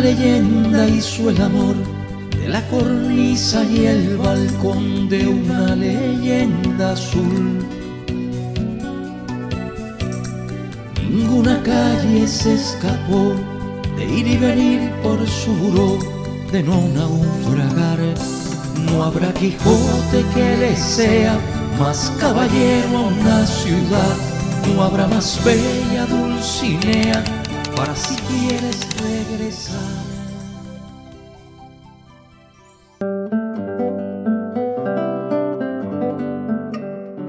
leyenda hizo el amor de la cornisa y el balcón de una leyenda azul. Ninguna calle se escapó de ir y venir por su buró, de no naufragar. No habrá Quijote que le sea más caballero a una ciudad, no habrá más bella Dulcinea para si quieres regresar.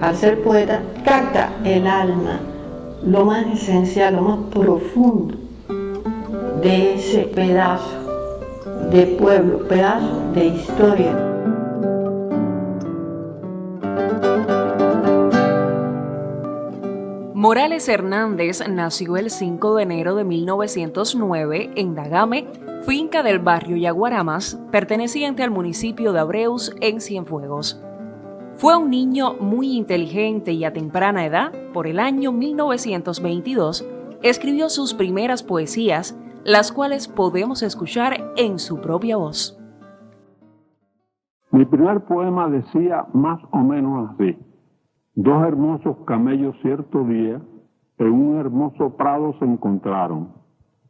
Al ser poeta, capta el alma, lo más esencial, lo más profundo de ese pedazo de pueblo, pedazo de historia. Morales Hernández nació el 5 de enero de 1909 en Dagame, finca del barrio Yaguaramas, perteneciente al municipio de Abreus, en Cienfuegos. Fue un niño muy inteligente y a temprana edad, por el año 1922, escribió sus primeras poesías, las cuales podemos escuchar en su propia voz. Mi primer poema decía más o menos así: dos hermosos camellos cierto día en un hermoso prado se encontraron,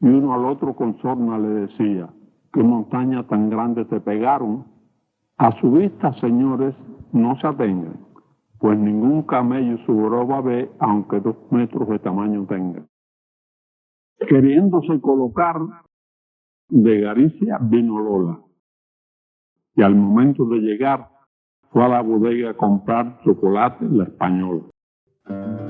y uno al otro con sorna le decía: ¿qué montaña tan grande te pegaron? A su vista, señores, no se atengan, pues ningún camello su joroba ve, aunque 2 metros de tamaño tenga. Queriéndose colocar, de Galicia vino Lola, y al momento de llegar fue a la bodega a comprar chocolate La Española.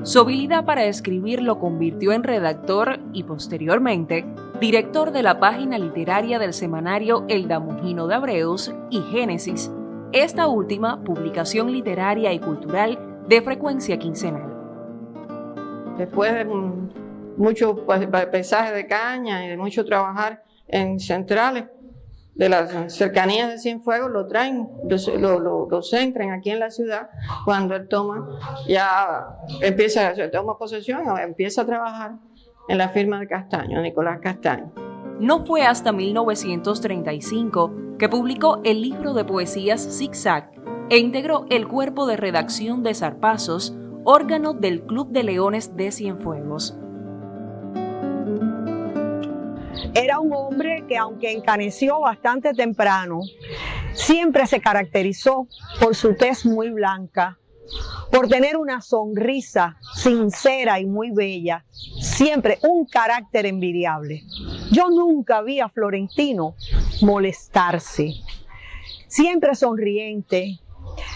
Su habilidad para escribir lo convirtió en redactor y, posteriormente, director de la página literaria del semanario El Damujino de Abreus y Génesis, esta última publicación literaria y cultural de frecuencia quincenal. Después de mucho paisaje de caña y de mucho trabajar en centrales de las cercanías de Cienfuegos, lo traen, lo centran aquí en la ciudad. Cuando él toma posesión, empieza a trabajar en la firma de Castaño, Nicolás Castaño. No fue hasta 1935 que publicó el libro de poesías Zigzag e integró el cuerpo de redacción de Zarpazos, órgano del Club de Leones de Cienfuegos. Era un hombre que, aunque encaneció bastante temprano, siempre se caracterizó por su tez muy blanca, por tener una sonrisa sincera y muy bella, siempre un carácter envidiable. Yo nunca vi a Florentino molestarse, siempre sonriente,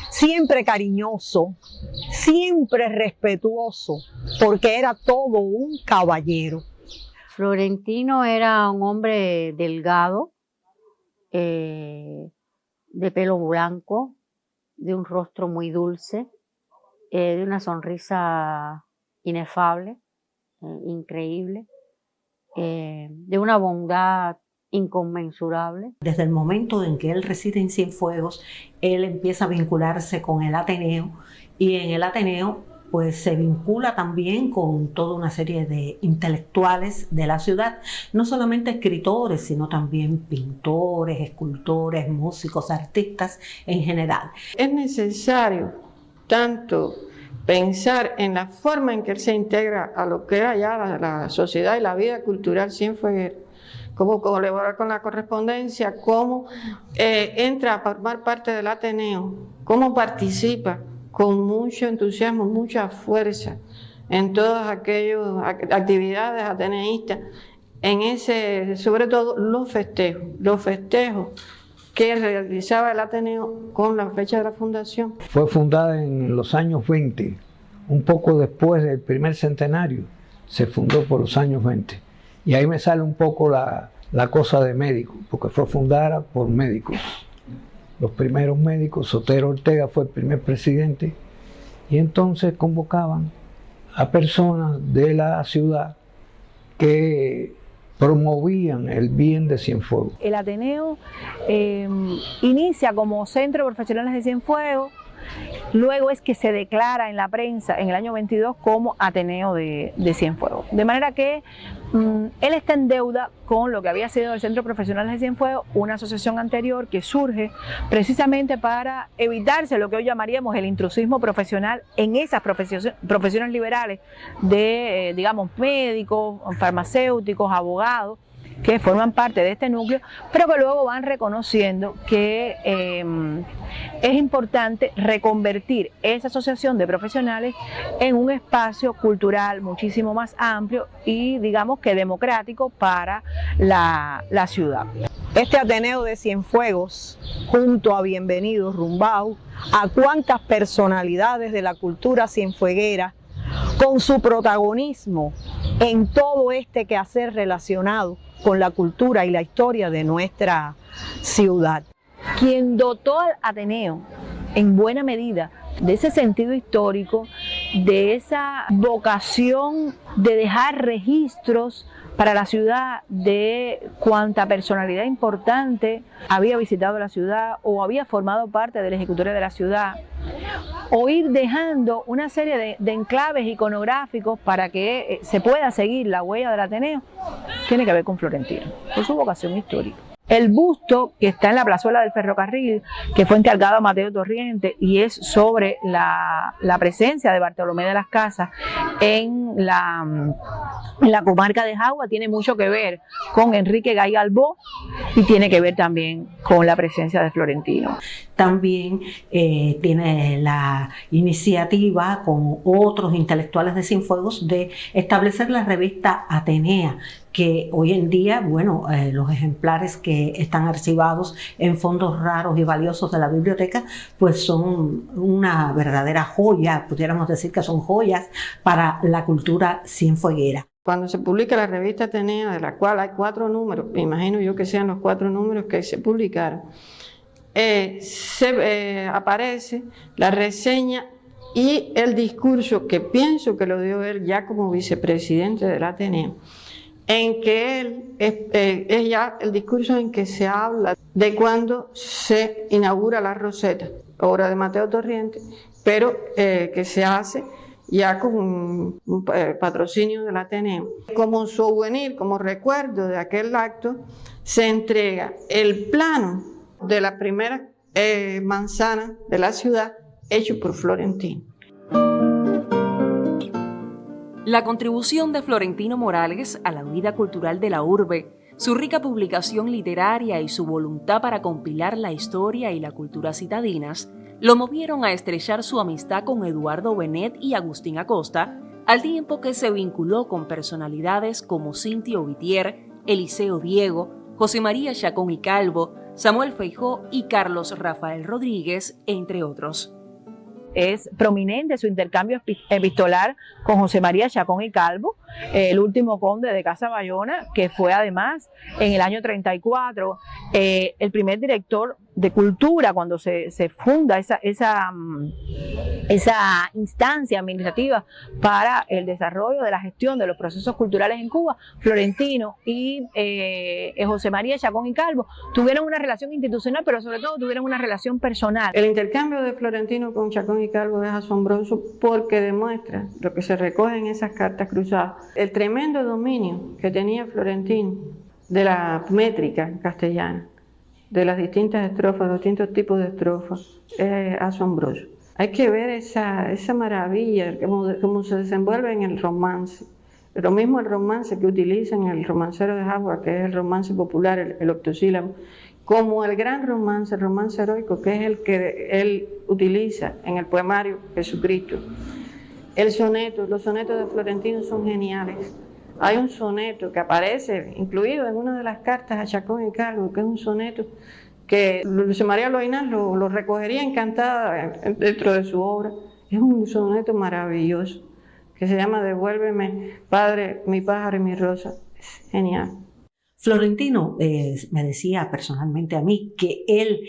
siempre cariñoso, siempre respetuoso, porque era todo un caballero. Florentino era un hombre delgado, de pelo blanco, de un rostro muy dulce, de una sonrisa inefable, increíble, de una bondad inconmensurable. Desde el momento en que él reside en Cienfuegos, él empieza a vincularse con el Ateneo, y en el Ateneo pues se vincula también con toda una serie de intelectuales de la ciudad, no solamente escritores, sino también pintores, escultores, músicos, artistas en general. Es necesario tanto pensar en la forma en que él se integra a lo que era ya la sociedad y la vida cultural cienfueguera, cómo colaborar con la correspondencia, cómo entra a formar parte del Ateneo, cómo participa con mucho entusiasmo, mucha fuerza en todas aquellas actividades ateneístas, sobre todo los festejos que realizaba el Ateneo con la fecha de la fundación. Fue fundada en los años 20, un poco después del primer centenario, se fundó por los años 20. Y ahí me sale un poco la cosa de médico, porque fue fundada por médicos. Los primeros médicos, Sotero Ortega fue el primer presidente, y entonces convocaban a personas de la ciudad que promovían el bien de Cienfuegos. El Ateneo inicia como Centro de Profesionales de Cienfuegos luego es que se declara en la prensa en el año 22 como Ateneo de Cienfuegos. De manera que él está en deuda con lo que había sido el Centro Profesional de Cienfuegos, una asociación anterior que surge precisamente para evitarse lo que hoy llamaríamos el intrusismo profesional en esas profesiones liberales de, digamos, médicos, farmacéuticos, abogados, que forman parte de este núcleo, pero que luego van reconociendo que es importante reconvertir esa asociación de profesionales en un espacio cultural muchísimo más amplio y, digamos, que democrático para la ciudad. Este Ateneo de Cienfuegos, junto a Bienvenido Rumbau, a cuantas personalidades de la cultura cienfueguera, con su protagonismo en todo este quehacer relacionado con la cultura y la historia de nuestra ciudad. Quien dotó al Ateneo en buena medida de ese sentido histórico, de esa vocación de dejar registros para la ciudad de cuanta personalidad importante había visitado la ciudad o había formado parte del ejecutorio de la ciudad, o ir dejando una serie de enclaves iconográficos para que se pueda seguir la huella del Ateneo, tiene que ver con Florentino, por su vocación histórica. El busto que está en la plazuela del ferrocarril, que fue encargado a Mateo Torriente y es sobre la presencia de Bartolomé de las Casas en la comarca de Jagua, tiene mucho que ver con Enrique Gay Albó y tiene que ver también con la presencia de Florentino. También tiene la iniciativa con otros intelectuales de Cienfuegos de establecer la revista Atenea, que hoy en día, bueno, los ejemplares que están archivados en fondos raros y valiosos de la biblioteca, pues son una verdadera joya, pudiéramos decir que son joyas para la cultura cienfueguera. Cuando se publica la revista Atenea, de la cual hay 4 números, me imagino yo que sean los 4 números que se publicaron, aparece la reseña y el discurso que pienso que lo dio él ya como vicepresidente del Ateneo, en que él es ya el discurso en que se habla de cuando se inaugura la Roseta, obra de Mateo Torriente, pero que se hace ya con un patrocinio del Ateneo. Como souvenir, como recuerdo de aquel acto, se entrega el plano de la primera manzana de la ciudad hecho por Florentino. La contribución de Florentino Morales a la vida cultural de la urbe, su rica publicación literaria y su voluntad para compilar la historia y la cultura citadinas, lo movieron a estrechar su amistad con Eduardo Benet y Agustín Acosta, al tiempo que se vinculó con personalidades como Cintio Vitier, Eliseo Diego, José María Chacón y Calvo, Samuel Feijó y Carlos Rafael Rodríguez, entre otros. Es prominente su intercambio epistolar con José María Chacón y Calvo, el último conde de Casa Bayona, que fue además en el año 34 el primer director de cultura cuando se funda esa instancia administrativa para el desarrollo de la gestión de los procesos culturales en Cuba. Florentino y José María Chacón y Calvo tuvieron una relación institucional, pero sobre todo tuvieron una relación personal. El intercambio de Florentino con Chacón y Calvo es asombroso porque demuestra lo que se recoge en esas cartas cruzadas, el tremendo dominio que tenía Florentino de la métrica castellana, de las distintas estrofas, los distintos tipos de estrofas. Es asombroso. Hay que ver esa maravilla, cómo se desenvuelve en el romance. Lo mismo el romance que utilizan el romancero de Jagua, que es el romance popular, el octosílabo, como el gran romance, el romance heroico, que es el que él utiliza en el poemario Jesucristo. El soneto, los sonetos de Florentino son geniales. Hay un soneto que aparece incluido en una de las cartas a Chacón y Calvo, que es un soneto que Luis María Loinás lo recogería encantada dentro de su obra. Es un soneto maravilloso que se llama Devuélveme, Padre, mi pájaro y mi rosa. Es genial. Florentino me decía personalmente a mí que él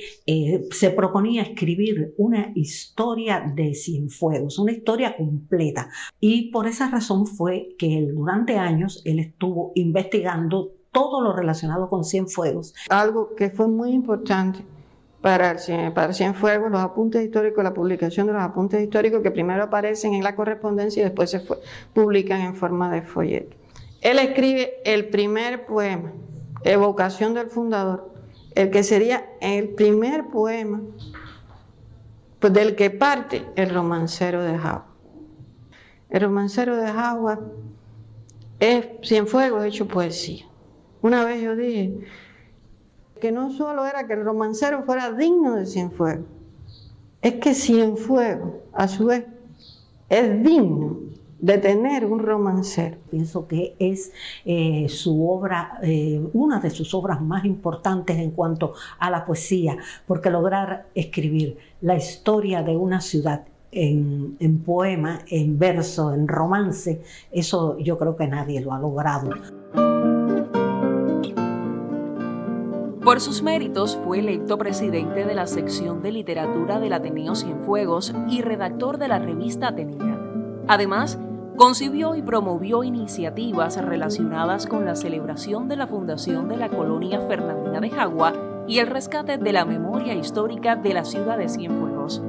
se proponía escribir una historia de Cienfuegos, una historia completa. Y por esa razón fue que durante años él estuvo investigando todo lo relacionado con Cienfuegos. Algo que fue muy importante para Cienfuegos, los apuntes históricos, la publicación de los apuntes históricos que primero aparecen en la correspondencia y después se publican en forma de folleto. Él escribe el primer poema, Evocación del Fundador, el que sería el primer poema pues, del que parte el Romancero de Jagua. El Romancero de Jagua es Cienfuegos hecho poesía. Una vez yo dije que no solo era que el romancero fuera digno de Cienfuegos, es que Cienfuegos, a su vez, es digno de tener un romancero. Pienso que es su obra, una de sus obras más importantes en cuanto a la poesía, porque lograr escribir la historia de una ciudad en poema, en verso, en romance, eso yo creo que nadie lo ha logrado. Por sus méritos fue electo presidente de la sección de literatura del Ateneo Cienfuegos y redactor de la revista Atenea. Además, concibió y promovió iniciativas relacionadas con la celebración de la fundación de la colonia fernandina de Jagua y el rescate de la memoria histórica de la ciudad de Cienfuegos.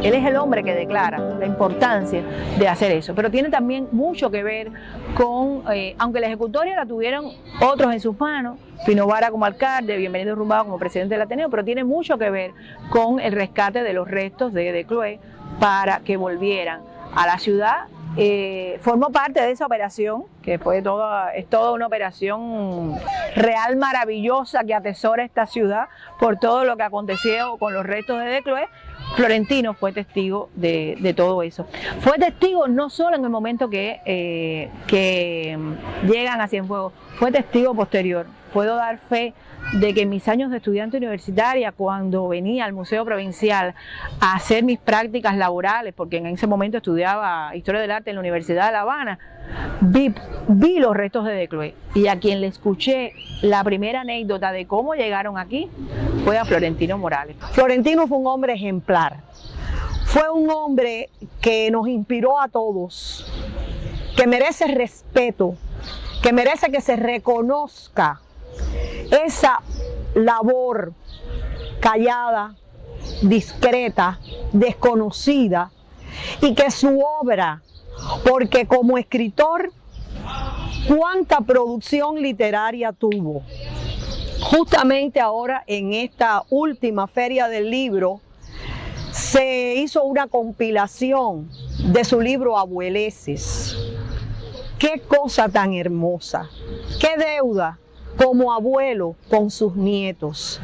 Él es el hombre que declara la importancia de hacer eso, pero tiene también mucho que ver con, aunque la ejecutoria la tuvieron otros en sus manos, Pino Vara como alcalde, Bienvenido Rumbado como presidente del Ateneo, pero tiene mucho que ver con el rescate de los restos de Decloé para que volvieran a la ciudad. Formó parte de esa operación, que es toda una operación real maravillosa que atesora esta ciudad por todo lo que aconteció con los restos de Decloé. Florentino fue testigo de todo eso. Fue testigo no solo en el momento que llegan a Cienfuegos, fue testigo posterior. Puedo dar fe de que en mis años de estudiante universitaria, cuando venía al Museo Provincial a hacer mis prácticas laborales, porque en ese momento estudiaba Historia del Arte en la Universidad de La Habana, vi los restos de Decloé, y a quien le escuché la primera anécdota de cómo llegaron aquí fue a Florentino Morales. Florentino fue un hombre ejemplar, fue un hombre que nos inspiró a todos, que merece respeto, que merece que se reconozca esa labor callada, discreta, desconocida, y que su obra, porque como escritor, cuánta producción literaria tuvo. Justamente ahora en esta última feria del libro se hizo una compilación de su libro Abueleces. Qué cosa tan hermosa, qué deuda como abuelo con sus nietos.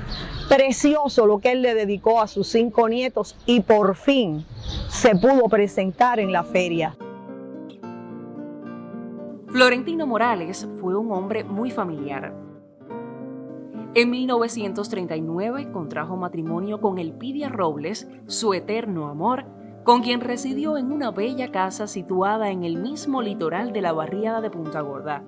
Precioso lo que él le dedicó a sus 5 nietos y por fin se pudo presentar en la feria. Florentino Morales fue un hombre muy familiar. En 1939 contrajo matrimonio con Elpidia Robles, su eterno amor, con quien residió en una bella casa situada en el mismo litoral de la barriada de Punta Gorda.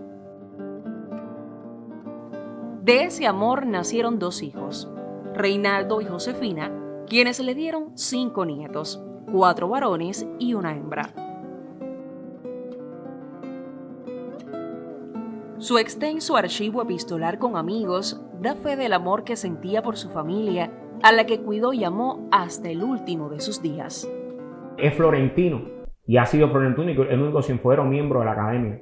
De ese amor nacieron 2 hijos, Reinaldo y Josefina, quienes le dieron 5 nietos, 4 varones y 1 hembra. Su extenso archivo epistolar con amigos da fe del amor que sentía por su familia, a la que cuidó y amó hasta el último de sus días. Es florentino y ha sido florentino el único cienfuegero miembro de la Academia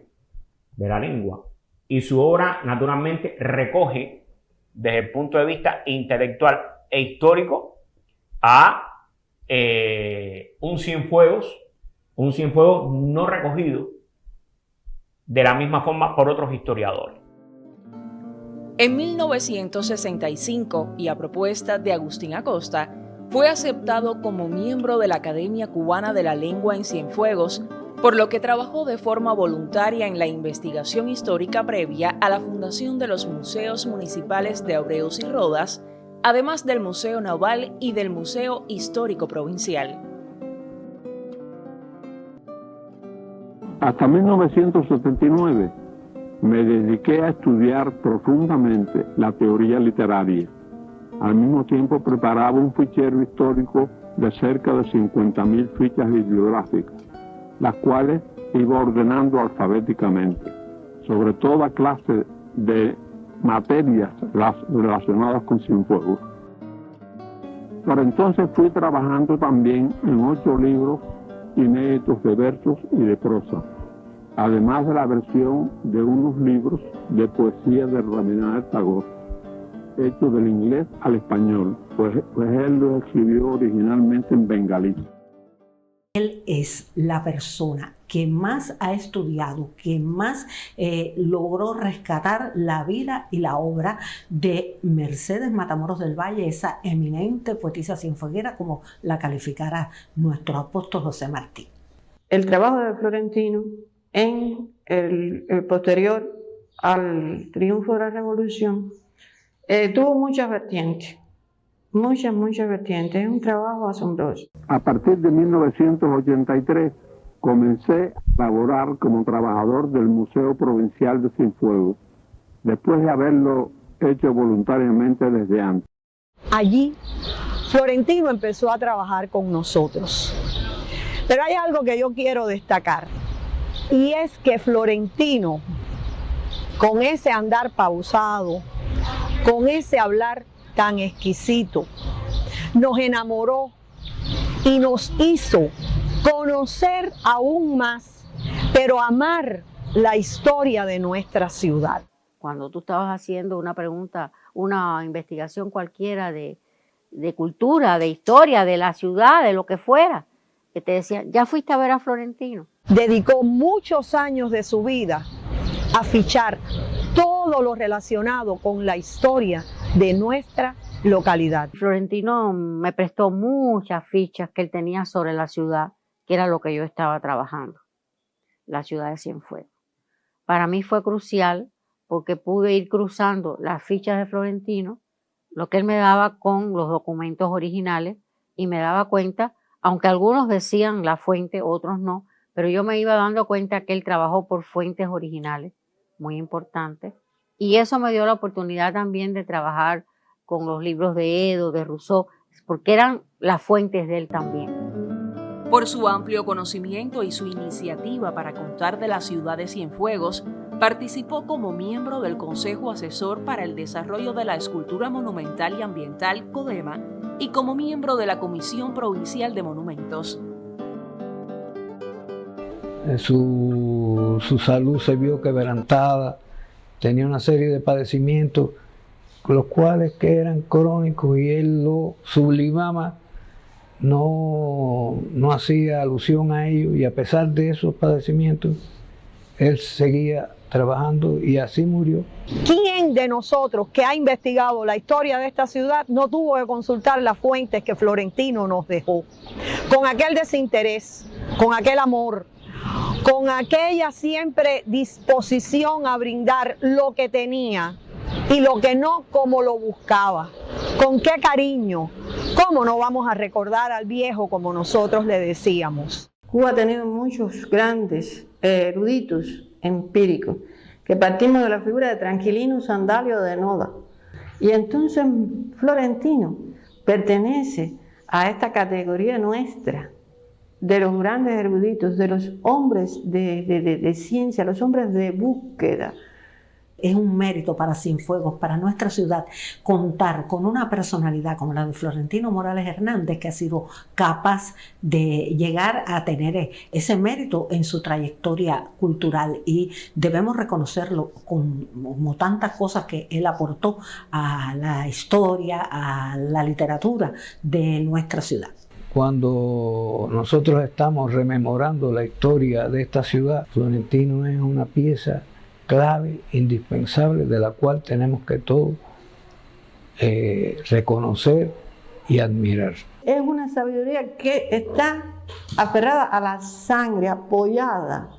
de la Lengua. Y su obra, naturalmente, recoge desde el punto de vista intelectual e histórico a un Cienfuegos no recogido de la misma forma por otros historiadores. En 1965, y a propuesta de Agustín Acosta, fue aceptado como miembro de la Academia Cubana de la Lengua en Cienfuegos, por lo que trabajó de forma voluntaria en la investigación histórica previa a la fundación de los museos municipales de Abreus y Rodas, además del Museo Naval y del Museo Histórico Provincial. Hasta 1979 me dediqué a estudiar profundamente la teoría literaria. Al mismo tiempo preparaba un fichero histórico de cerca de 50.000 fichas bibliográficas, las cuales iba ordenando alfabéticamente, sobre toda clase de materias relacionadas con Cienfuegos. Por entonces fui trabajando también en 8 libros inéditos de versos y de prosa, además de la versión de unos libros de poesía de Rabindranath Tagore, hechos del inglés al español, pues él lo escribió originalmente en bengalí. Él es la persona que más ha estudiado, que más logró rescatar la vida y la obra de Mercedes Matamoros del Valle, esa eminente poetisa cienfueguera, como la calificara nuestro apóstol José Martí. El trabajo de Florentino en el posterior al triunfo de la Revolución tuvo muchas vertientes. Muchas vertientes. Es un trabajo asombroso. A partir de 1983 comencé a laborar como trabajador del Museo Provincial de Cienfuegos, después de haberlo hecho voluntariamente desde antes. Allí, Florentino empezó a trabajar con nosotros. Pero hay algo que yo quiero destacar, y es que Florentino, con ese andar pausado, con ese hablar tan exquisito, nos enamoró y nos hizo conocer aún más, pero amar la historia de nuestra ciudad. Cuando tú estabas haciendo una pregunta, una investigación cualquiera de cultura, de historia, de la ciudad, de lo que fuera, que te decían, ¿ya fuiste a ver a Florentino? Dedicó muchos años de su vida a fichar todo lo relacionado con la historia de nuestra localidad. Florentino me prestó muchas fichas que él tenía sobre la ciudad, que era lo que yo estaba trabajando, la ciudad de Cienfuegos. Para mí fue crucial porque pude ir cruzando las fichas de Florentino, lo que él me daba con los documentos originales, y me daba cuenta, aunque algunos decían la fuente, otros no, pero yo me iba dando cuenta que él trabajó por fuentes originales, muy importantes, y eso me dio la oportunidad también de trabajar con los libros de Edo, de Rousseau, porque eran las fuentes de él también. Por su amplio conocimiento y su iniciativa para contar de la ciudad de Cienfuegos, participó como miembro del Consejo Asesor para el Desarrollo de la Escultura Monumental y Ambiental, CODEMA, y como miembro de la Comisión Provincial de Monumentos. Su salud se vio quebrantada, tenía una serie de padecimientos, los cuales que eran crónicos, y él lo sublimaba, no hacía alusión a ellos, y a pesar de esos padecimientos, él seguía trabajando y así murió. ¿Quién de nosotros que ha investigado la historia de esta ciudad no tuvo que consultar las fuentes que Florentino nos dejó? Con aquel desinterés, con aquel amor, con aquella siempre disposición a brindar lo que tenía y lo que no como lo buscaba. Con qué cariño. ¿Cómo no vamos a recordar al viejo como nosotros le decíamos? Cuba ha tenido muchos grandes eruditos empíricos, que partimos de la figura de Tranquilino, Sandalio, de Noda. Y entonces Florentino pertenece a esta categoría nuestra, de los grandes eruditos, de los hombres de ciencia, los hombres de búsqueda. Es un mérito para Cienfuegos, para nuestra ciudad, contar con una personalidad como la de Florentino Morales Hernández, que ha sido capaz de llegar a tener ese mérito en su trayectoria cultural, y debemos reconocerlo como tantas cosas que él aportó a la historia, a la literatura de nuestra ciudad. Cuando nosotros estamos rememorando la historia de esta ciudad, Florentino es una pieza clave, indispensable, de la cual tenemos que todos reconocer y admirar. Es una sabiduría que está aferrada a la sangre, apoyada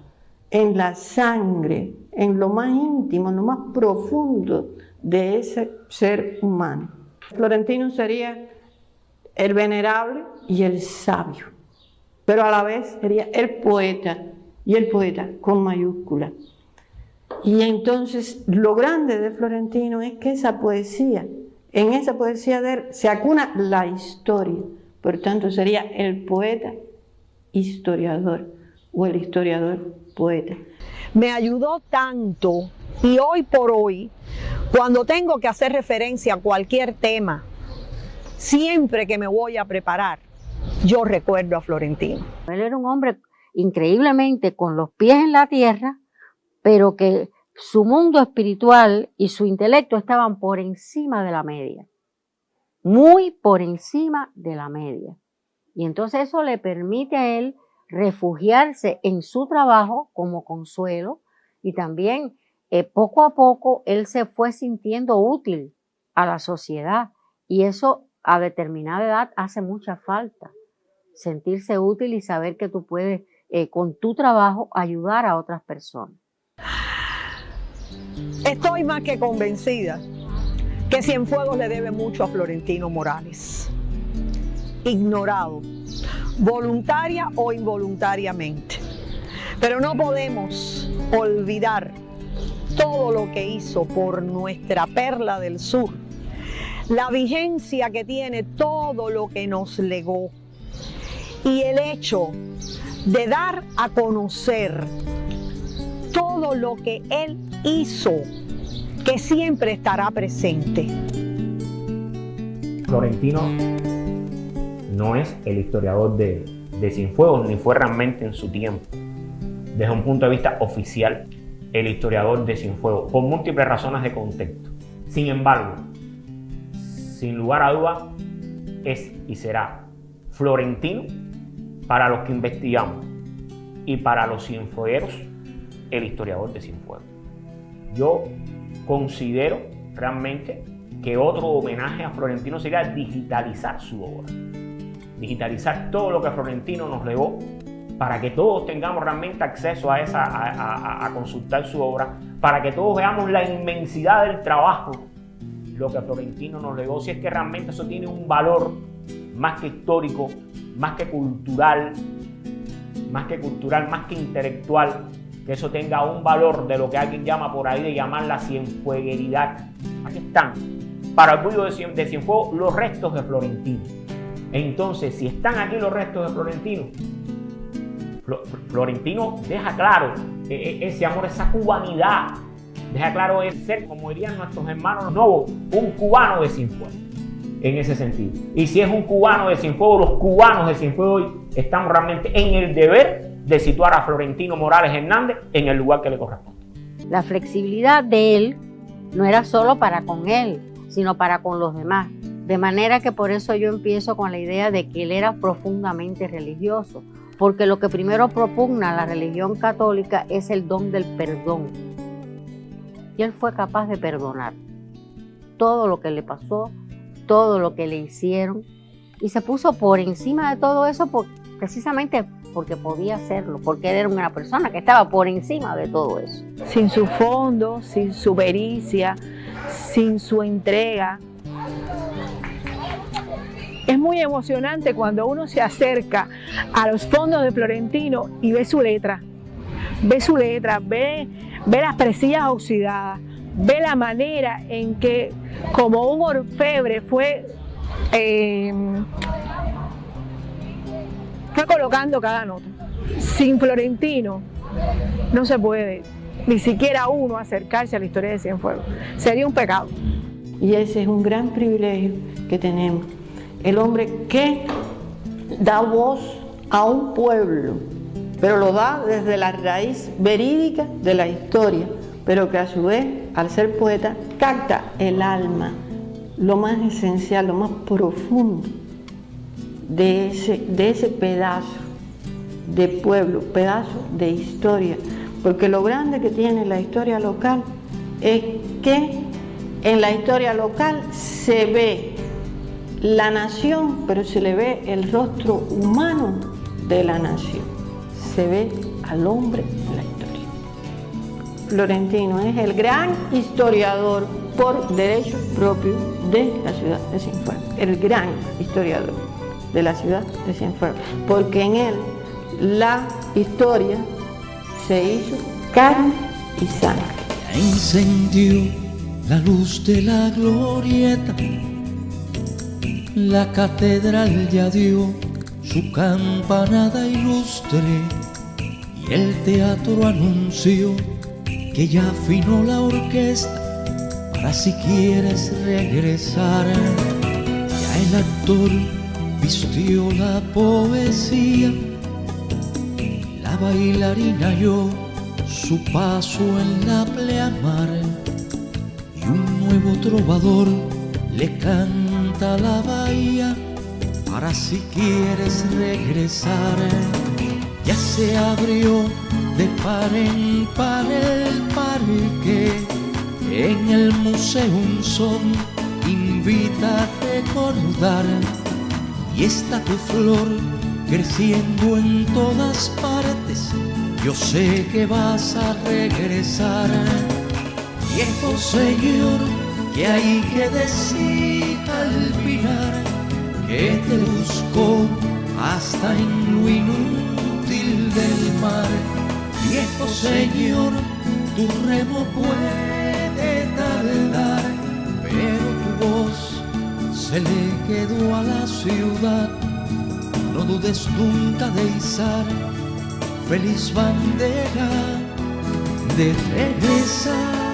en la sangre, en lo más íntimo, en lo más profundo de ese ser humano. Florentino sería el venerable y el sabio, pero a la vez sería el poeta, y el poeta con mayúscula. Y entonces lo grande de Florentino es que esa poesía, en esa poesía de él se acuna la historia, por tanto sería el poeta historiador o el historiador poeta. Me ayudó tanto, y hoy por hoy, cuando tengo que hacer referencia a cualquier tema siempre que me voy a preparar, yo recuerdo a Florentino. Él era un hombre increíblemente con los pies en la tierra, pero que su mundo espiritual y su intelecto estaban por encima de la media, muy por encima de la media. Y entonces eso le permite a él refugiarse en su trabajo como consuelo, y también poco a poco él se fue sintiendo útil a la sociedad, y eso a determinada edad hace mucha falta, sentirse útil y saber que tú puedes con tu trabajo ayudar a otras personas. Estoy más que convencida que Cienfuegos le debe mucho a Florentino Morales, ignorado, voluntaria o involuntariamente. Pero no podemos olvidar todo lo que hizo por nuestra perla del sur, la vigencia que tiene todo lo que nos legó y el hecho de dar a conocer todo lo que él hizo, que siempre estará presente. Florentino no es el historiador de Cienfuegos, ni fue realmente en su tiempo, desde un punto de vista oficial, el historiador de Cienfuegos, por múltiples razones de contexto. Sin embargo, sin lugar a dudas, es y será Florentino, para los que investigamos y para los cienfuegueros, el historiador de Cienfuegos. Yo considero realmente que otro homenaje a Florentino sería digitalizar su obra, digitalizar todo lo que Florentino nos legó, para que todos tengamos realmente acceso a consultar su obra, para que todos veamos la inmensidad del trabajo, lo que Florentino nos legó, si es que realmente eso tiene un valor más que histórico, más que cultural, más que intelectual, que eso tenga un valor de lo que alguien llama por ahí de llamar la cienfuegueridad. Aquí están, para orgullo de Cienfuegos, los restos de Florentino. Entonces, si están aquí los restos de Florentino, Florentino deja claro ese amor, esa cubanidad, deja claro el ser, como dirían nuestros hermanos novos, un cubano de Cienfuegos, en ese sentido. Y si es un cubano de Cienfuegos, los cubanos de Cienfuegos hoy estamos realmente en el deber de situar a Florentino Morales Hernández en el lugar que le corresponde. La flexibilidad de él no era solo para con él, sino para con los demás. De manera que por eso yo empiezo con la idea de que él era profundamente religioso, porque lo que primero propugna la religión católica es el don del perdón. Y él fue capaz de perdonar todo lo que le pasó, todo lo que le hicieron, y se puso por encima de todo eso precisamente porque podía hacerlo, porque él era una persona que estaba por encima de todo eso. Sin su fondo, sin su pericia, sin su entrega. Es muy emocionante cuando uno se acerca a los fondos de Florentino y ve su letra, ve las presillas oxidadas, ve la manera en que, como un orfebre, fue colocando cada nota. Sin Florentino no se puede ni siquiera uno acercarse a la historia de Cienfuegos. Sería un pecado. Y ese es un gran privilegio que tenemos. El hombre que da voz a un pueblo, pero lo da desde la raíz verídica de la historia, pero que a su vez, al ser poeta, capta el alma, lo más esencial, lo más profundo de ese pedazo de pueblo, pedazo de historia. Porque lo grande que tiene la historia local es que en la historia local se ve la nación, pero se le ve el rostro humano de la nación. Se ve al hombre en la historia. Florentino es el gran historiador por derecho propio de la ciudad de Cienfuegos. El gran historiador de la ciudad de Cienfuegos. Porque en él la historia se hizo carne y sangre. Ya encendió la luz de la glorieta, la catedral ya dio su campanada ilustre y el teatro anunció que ya afinó la orquesta para si quieres regresar. Ya Ya el actor vistió la poesía, la bailarina halló su paso en la pleamar, y un nuevo trovador le canta a la bahía para si quieres regresar. Ya se abrió de par en par el parque, en el museo un son invita a recordar, y está tu flor creciendo en todas partes. Yo sé que vas a regresar, viejo señor, que hay que decir al final, que te buscó hasta en lo inútil del mar. Viejo señor, tu remo puede tardar, pero tu voz se le quedó a la ciudad. No dudes nunca de izar feliz bandera, de regresar.